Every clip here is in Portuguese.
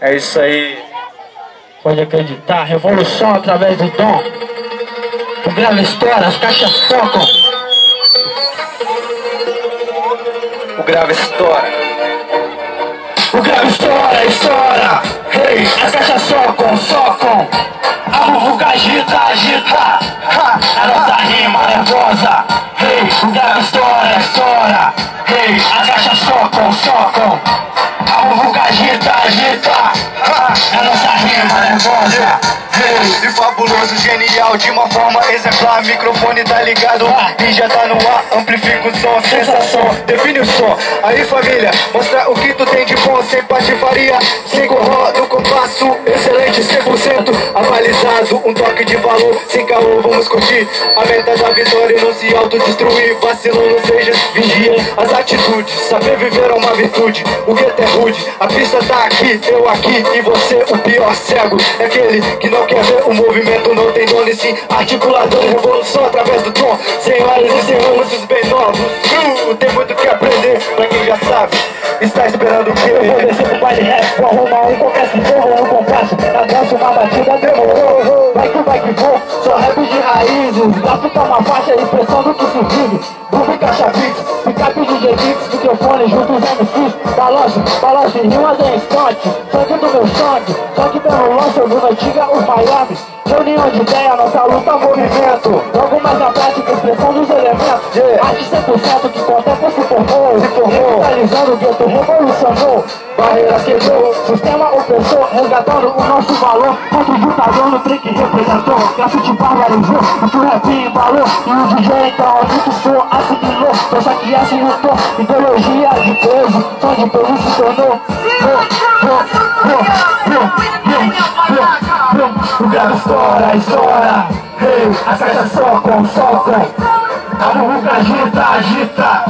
É isso aí. Pode acreditar, revolução através do dom. O grave estoura, as caixas tocam. O grave estoura. O grave estoura, estoura. Hey, as caixas socam. A muvuca agita. Ha, a nossa rima nervosa. Hey, o grave estoura. Hey, as caixas socam. A muvuca agita. Ha, a nossa rima nervosa. E fabuloso, genial, de uma forma exemplar. Microfone tá ligado, ninja tá no ar. Amplifica o som, sensação, define o som. Aí família, mostra o que tu tem de bom. Sem patifaria, sem corró no compasso. Excelente, 100% avalizado. Um toque de valor, sem caô, vamos curtir. A meta da vitória e não se autodestruir. Vacilão, não seja, vigia as atitudes. Saber viver é uma virtude, o gueto é rude. A pista tá aqui, eu aqui e você o pior cego. É aquele que não quer ver o movimento, não tem dono e sim articulador. Revolução através do tom, senhoras e senhores bem novos. Tem muito que aprender, pra quem já sabe. Está esperando o quê? Eu vou descer pro baile rap, vou arrumar um qualquer single no compasso. Na dança uma batida demorou. Vai que vou, sou rap de raízes. Gasto tá uma faixa, expressão do que se vive. Boom, caixa pix, picape DJ Kicks, microfone junto os MCs. Balanço, rimas em instante. Sangue do meu sangue, só que pelo lance eu vi na antiga os Miami. Reunião de ideia, nossa luta, movimento. Logo mais na prática, expressão dos elementos. Arte 100% que com o tempo se formou. Revitalizando o gueto, revolucionou. Barreiras quebrou, sistema opressor. Resgatando o nosso valor. Contra o ditador no trem que representou. Grafite barbarizou, o rap embalou. E o DJ então mixou, assimilou. Pensa que assimilou, ideologia de peso. Som de peso se tornou. O grave estoura. Hey, as caixas socam. A muvuca agita.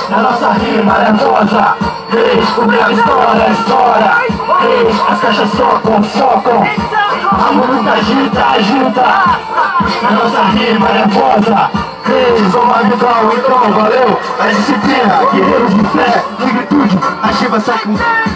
Na nossa rima nervosa. Hey, o grave estoura. Hey, as caixas socam. A muvuca agita. Na nossa rima nervosa. Hey, sou magicão, então valeu a disciplina, guerreiros de fé, negritude, ativa saco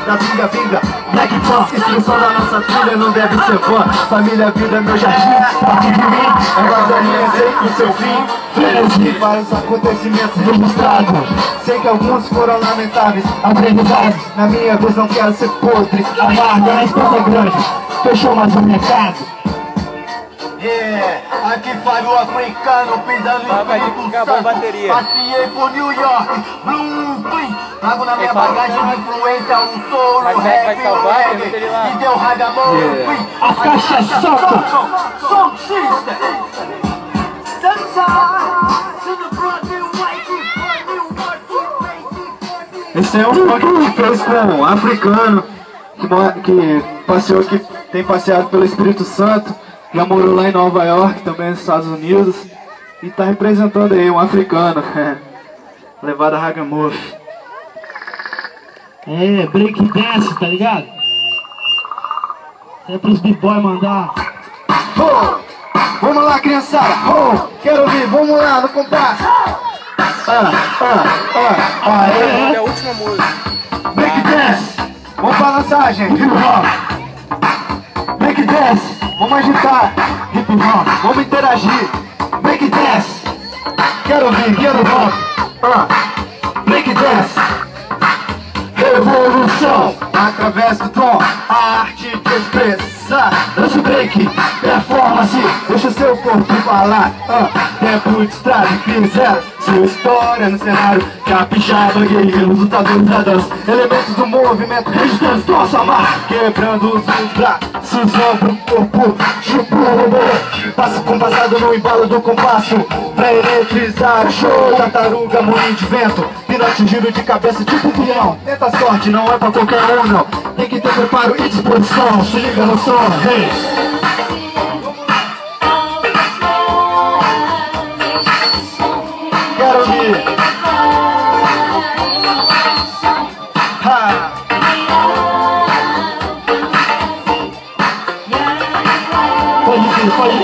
da vinga, Black Pan, instrução da nossa trilha não deve ser vã. Família, vida, meu jardim, parte de mim, é guardaninha, sei que o seu fim. Frenesi para os acontecimentos registrados, sei que alguns foram lamentáveis, aprendizados, na minha vez não quero ser podre, amarga, a esposa é grande, fechou mais um mercado. Aqui Fábio africano, pisando em Espírito Santo. Passeei por New York, Brooklyn. Trago na minha bagagem de influência um solo, rap, reggae. E deu raiva, amor, as caixas socam. Song system. Esse é um rock que a gente fez com um africano que passeou, que tem passeado pelo Espírito Santo. Já morou lá em Nova York, também nos Estados Unidos. E tá representando aí um africano. Levada Ragamuff. É, break dance, tá ligado? É pros b-boy mandar. Vamos lá, criançada. Quero ouvir, vamos lá no compasso. É a última música. Break dance. Vamos balançar, gente. Hip hop. Break dance. Vamos agitar, hip hop, vamos interagir. Break dance, quero ouvir, quero rock. Break dance, revolução através do tom, a arte de expressar. Dance break, performance, deixa o seu corpo falar. Tempo de estrada, fizeram sua história no cenário. Capixaba, guerreiros, lutadores da dança, elementos do movimento, registrando nossa marca. Quebrando os braços, ombro, corpo, chupo, passo compassado no embalo do compasso. Pra eletrizar o show, tartaruga, moinho de vento, pinote, giro de cabeça tipo peão. Tenta a sorte, não é pra qualquer um não. Tem que ter preparo e disposição, se liga no som, hey. Quero ouvir. Pode ir.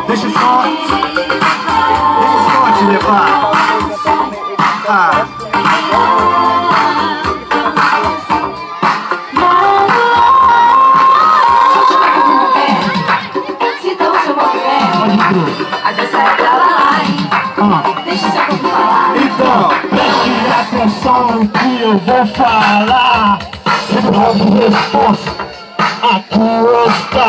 Deixa o som te levar. Então, preste atenção no que eu vou falar. Hip Hop responsa, aqui está.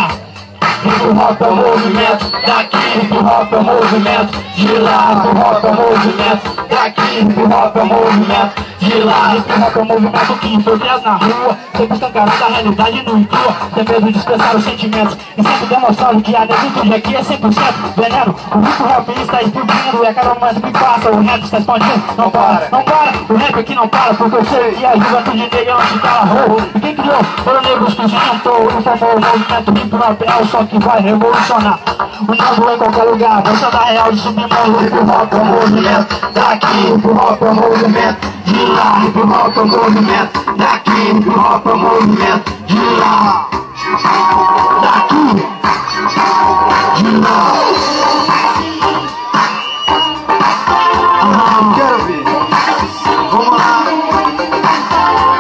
Hip Hop é o movimento daqui, Hip Hop é o movimento de lá. Hip Hop é o movimento daqui, Hip Hop é o movimento de lá. Hip Hop é o movimento que infiltra na rua, sempre escancarando a realidade no intua, tem medo de expressar os sentimentos e sempre demonstrando que a negritude aqui é 100% veneno. O hip hop está explodindo, é cada momento que passa, o rap está expandindo. Não para, não para, o rap aqui não para, porque eu sei que a juventude negra não se cala. E quem criou foram negros que se juntou e formou o movimento hip hop, é o som que vai revolucionar o mundo em qualquer lugar. Você da real de submundo, hip hop é o movimento daqui, hip hop é o movimento de lá. Hip hop é o movimento daqui, hip hop é o movimento de lá. Daqui, de lá. Quero ver. Vamos lá.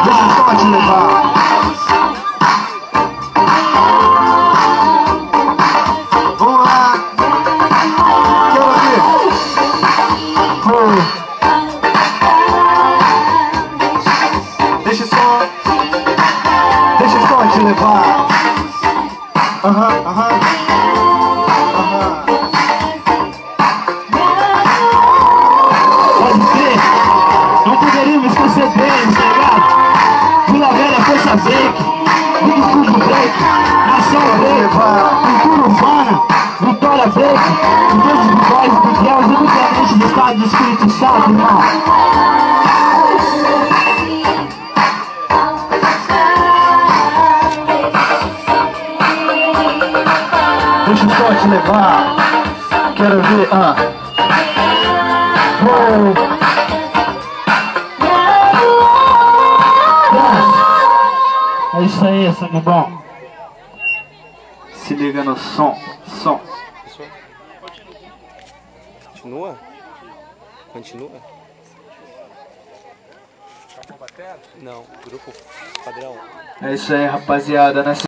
Deixa eu só te levar. Vamos lá. Quero ver. Deixa só te levar. Pode crer, não poderíamos esquecer deles, tá ligado? Vila Velha, Força Break, Big Studio Break, Nação Break, Cultura Urbana, Vitória Break, e todos os boys do Deus e literalmente do estado do Espírito Santo, irmão. Deixa eu só te levar. Quero ver. É isso aí, sangue bom. Se liga no som. Continua? Continua? Não, grupo padrão. É isso aí, rapaziada.